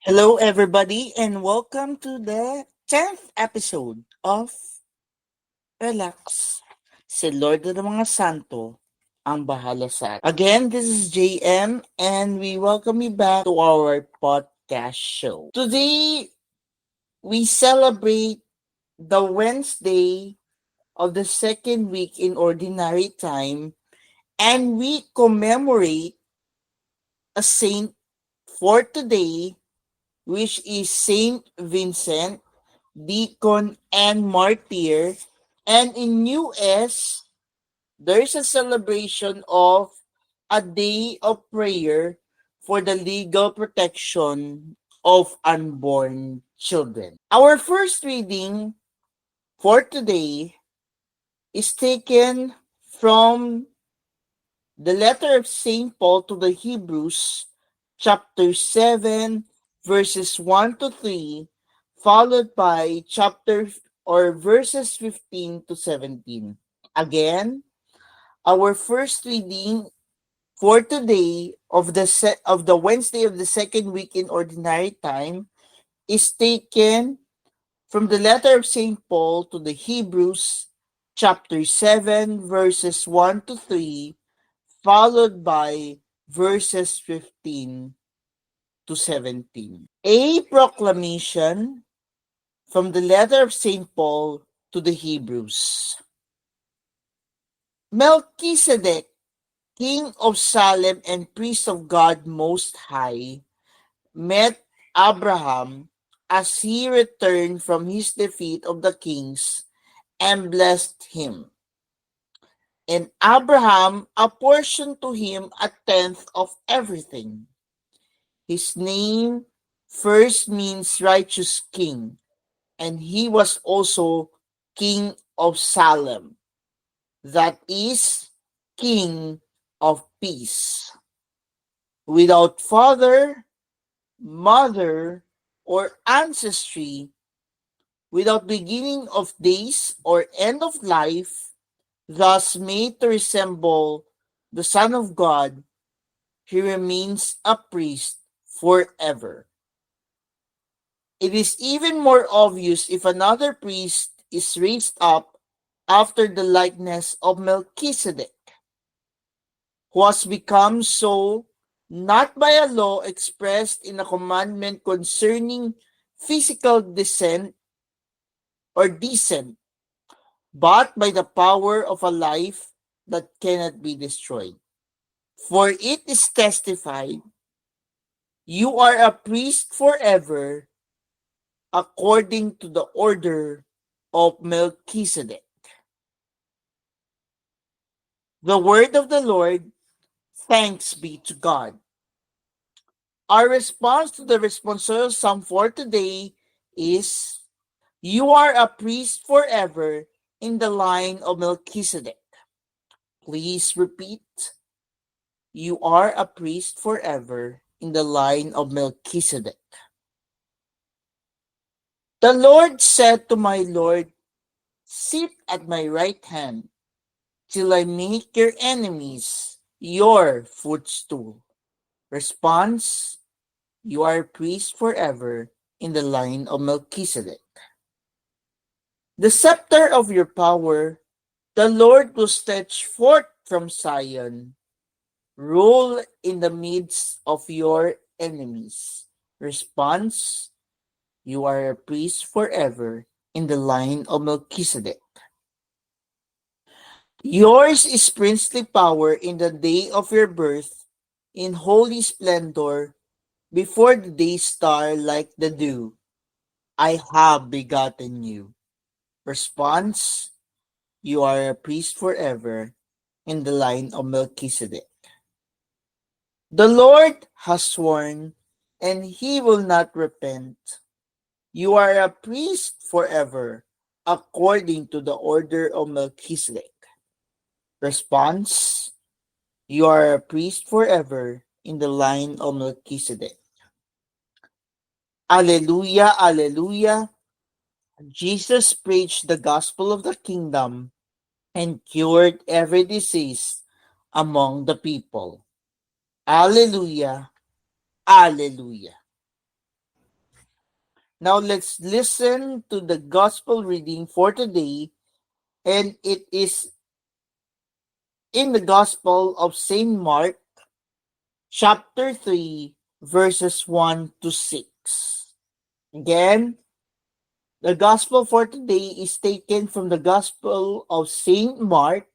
Hello, everybody, and welcome to the 10th episode of Relax. Si Lord ng mga Santo ang bahala sa atin. Again, this is JM, and we welcome you back to our podcast show. Today, we celebrate the Wednesday of the second week in Ordinary Time, and we commemorate a saint for today, which is Saint Vincent, deacon, and martyr. And in US, there's a celebration of a day of prayer for the legal protection of unborn children. Our first reading for today is taken from the letter of St. Paul to the Hebrews, chapter 7, verses 1 to 3, followed by chapter or verses 15 to 17. Again, our first reading for today of the Wednesday of the second week in Ordinary Time is taken from the letter of St. Paul to the Hebrews, chapter 7, verses 1 to 3, followed by verses 15 to 17. A proclamation from the letter of St. Paul to the Hebrews. Melchizedek, king of Salem and priest of God Most High, met Abraham as he returned from his defeat of the kings and blessed him. And Abraham apportioned to him a tenth of everything. His name first means righteous king, and he was also king of Salem, that is, king of peace. Without father, mother, or ancestry, without beginning of days or end of life, thus made to resemble the Son of God, he remains a priest forever. It is even more obvious if another priest is raised up after the likeness of Melchizedek, who has become so not by a law expressed in a commandment concerning physical descent or descent, but by the power of a life that cannot be destroyed. For it is testified, you are a priest forever, according to the order of Melchizedek. The word of the Lord, thanks be to God. Our response to the responsorial psalm for today is, you are a priest forever in the line of Melchizedek. Please repeat, you are a priest forever in the line of Melchizedek. The Lord said to my Lord, sit at my right hand till I make your enemies your footstool. Response, you are a priest forever in the line of Melchizedek. The scepter of your power, the Lord will stretch forth from Zion. Rule in the midst of your enemies. Response, you are a priest forever in the line of Melchizedek. Yours is princely power in the day of your birth, in holy splendor, before the day star like the dew. I have begotten you. Response, you are a priest forever in the line of Melchizedek. The Lord has sworn, and he will not repent. You are a priest forever, according to the order of Melchizedek. Response, you are a priest forever in the line of Melchizedek. Alleluia, alleluia. Jesus preached the gospel of the kingdom and cured every disease among the people. Alleluia, alleluia. Now let's listen to the gospel reading for today, and it is in the Gospel of St. Mark, chapter 3, verses 1 to 6. Again, the gospel for today is taken from the Gospel of St. Mark,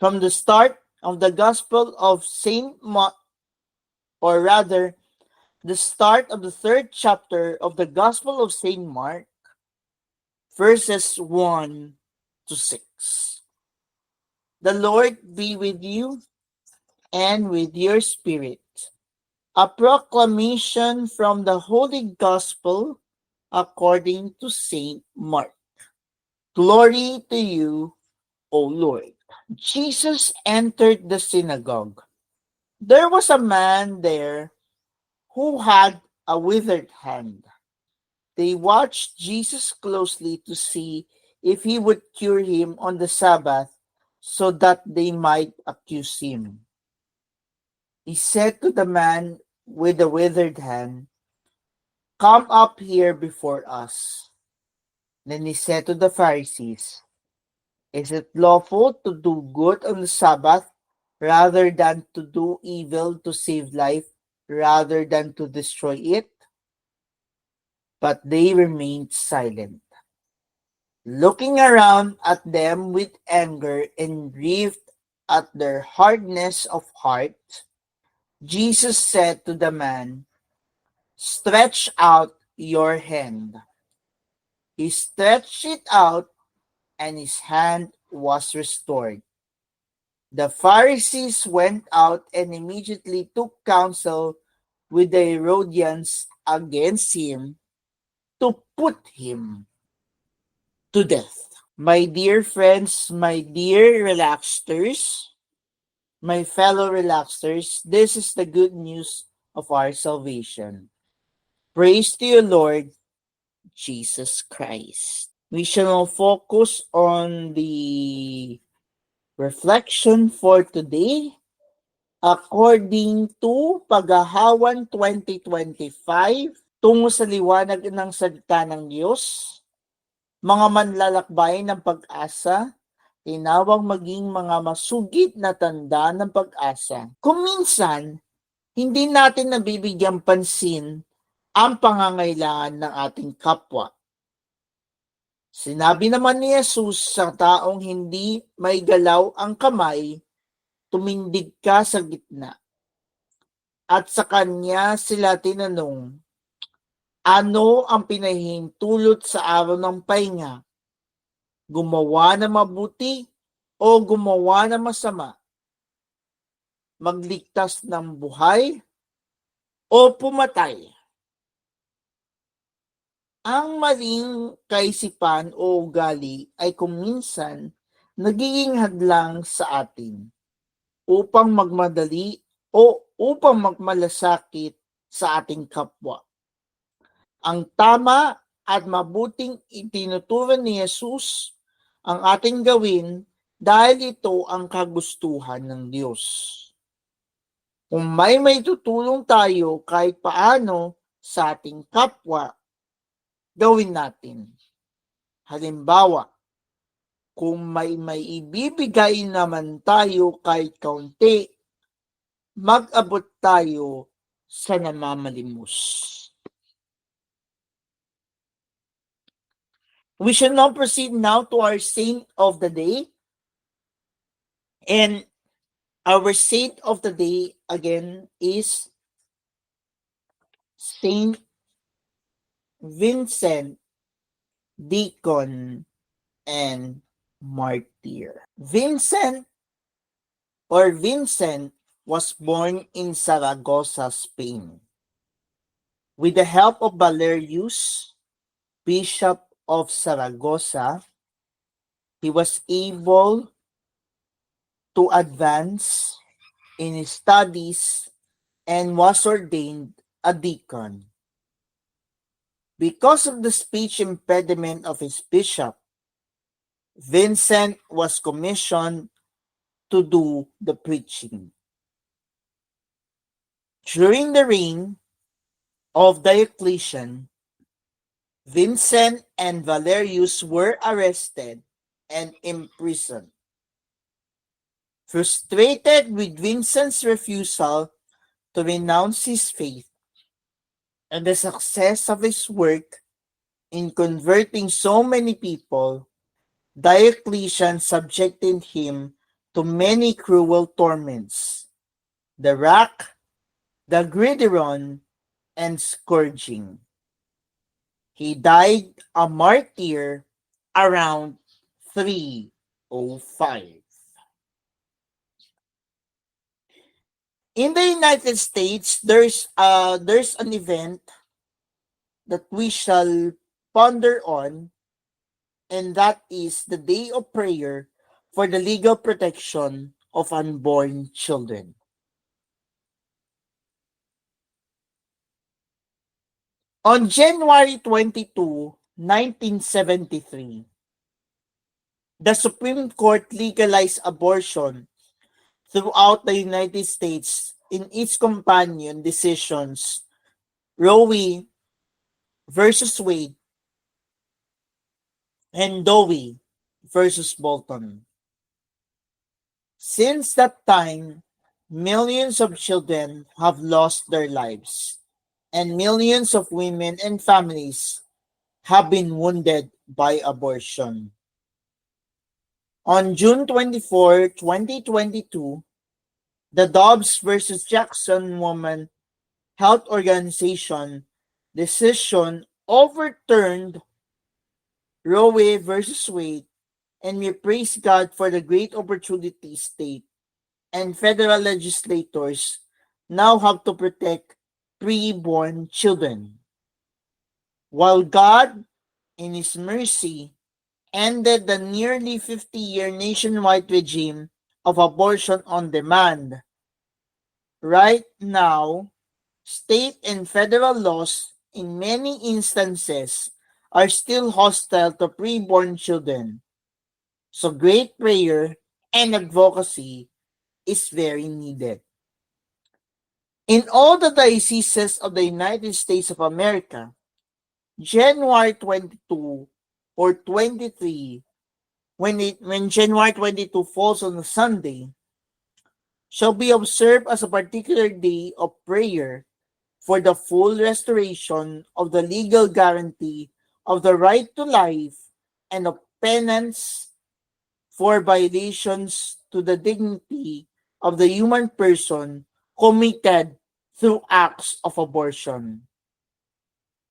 from the start of the Gospel of St. Mark, or rather, the start of the third chapter of the Gospel of St. Mark, verses 1 to 6. The Lord be with you and with your spirit. A proclamation from the Holy Gospel according to St. Mark. Glory to you, O Lord. Jesus entered the synagogue. There was a man there who had a withered hand. They watched Jesus closely to see if he would cure him on the Sabbath so that they might accuse him. He said to the man with the withered hand, "Come up here before us." Then he said to the Pharisees, "Is it lawful to do good on the Sabbath rather than to do evil, to save life rather than to destroy it?" But they remained silent, looking around at them with anger and grieved at their hardness of heart. Jesus said to the man, "Stretch out your hand." He stretched it out, and his hand was restored. The Pharisees went out and immediately took counsel with the Herodians against him to put him to death. My dear friends, my dear relaxers, my fellow relaxers, this is the good news of our salvation. Praise to you, Lord Jesus Christ. We shall now focus on the reflection for today according to Paghahawan 2025 tungo sa liwanag ng salita ng Diyos. Mga manlalakbay ng pag-asa, tinawag maging mga masugid na tanda ng pag-asa. Kung minsan, hindi natin nabibigyang pansin ang pangangailangan ng ating kapwa. Sinabi naman ni Jesus sa taong hindi may galaw ang kamay, tumindig ka sa gitna. At sa kanya sila tinanong, ano ang pinahintulot sa araw ng pahinga? Gumawa ng mabuti o gumawa ng masama? Magligtas ng buhay o pumatay? Ang maling kaisipan o ugali ay kung minsan nagiging hadlang sa atin upang magmadali o upang magmalasakit sa ating kapwa. Ang tama at mabuting itinuturo ni Jesus ang ating gawin dahil ito ang kagustuhan ng Diyos. Kung may tutulong tayo kahit paano sa ating kapwa, gawin natin. Halimbawa, kung may ibibigay naman tayo kahit kaunti, mag-abot tayo sa namamalimos. We shall now proceed now to our saint of the day. And our saint of the day again is Saint Vincent, Deacon, and Martyr. Vincent was born in Saragossa, Spain. With the help of Valerius, Bishop of Saragossa, he was able to advance in his studies and was ordained a deacon. Because of the speech impediment of his bishop, Vincent was commissioned to do the preaching. During the reign of Diocletian, Vincent and Valerius were arrested and imprisoned. Frustrated with Vincent's refusal to renounce his faith and the success of his work in converting so many people, Diocletian subjected him to many cruel torments, the rack, the gridiron, and scourging. He died a martyr around 305. In the United States, there's an event that we shall ponder on, and that is the Day of Prayer for the legal protection of unborn children. On January 22, 1973, the Supreme Court legalized abortion throughout the United States in its companion decisions, Roe versus Wade and Doe versus Bolton. Since that time, millions of children have lost their lives, and millions of women and families have been wounded by abortion. On June 24, 2022, the Dobbs versus Jackson Women Health Organization decision overturned Roe versus Wade, and we praise God for the great opportunity state and federal legislators now have to protect preborn children. While God, in His mercy, ended the nearly 50-year nationwide regime of abortion on demand, right now, state and federal laws in many instances are still hostile to preborn children. So great prayer and advocacy is very needed. In all the dioceses of the United States of America, January 22 or 23, when January 22 falls on a Sunday, shall be observed as a particular day of prayer for the full restoration of the legal guarantee of the right to life and of penance for violations to the dignity of the human person committed through acts of abortion.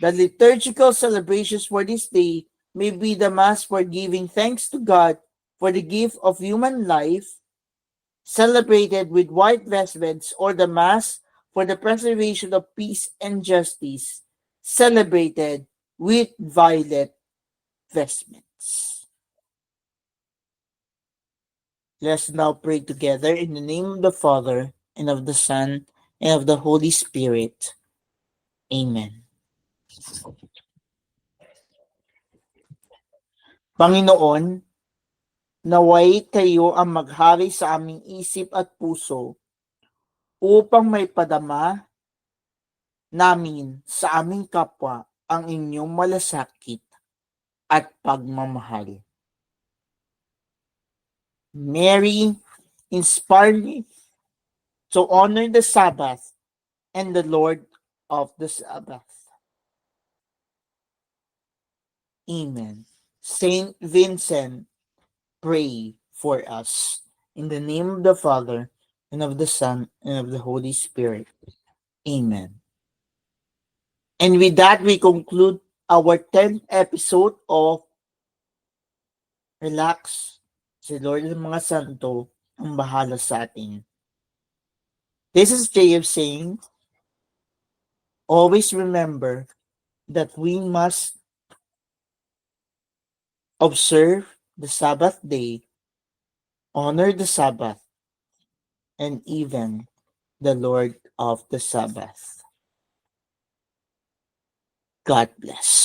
The liturgical celebrations for this day may be the Mass for giving thanks to God for the gift of human life, celebrated with white vestments, or the Mass for the preservation of peace and justice, celebrated with violet vestments. Let's now pray together in the name of the Father, and of the Son, and of the Holy Spirit. Amen. Panginoon, naway kayo ang maghari sa aming isip at puso upang may padama namin sa aming kapwa ang inyong malasakit at pagmamahal. Mary, inspire me to honor the Sabbath and the Lord of the Sabbath. Amen. Saint Vincent, pray for us. In the name of the Father, and of the Son, and of the Holy Spirit. Amen. And with that, we conclude our 10th episode of Relax. Si Lord ng mga santo ang bahala sa atin. This is JF saying, always remember that we must observe the Sabbath day, honor the Sabbath, and even the Lord of the Sabbath. God bless.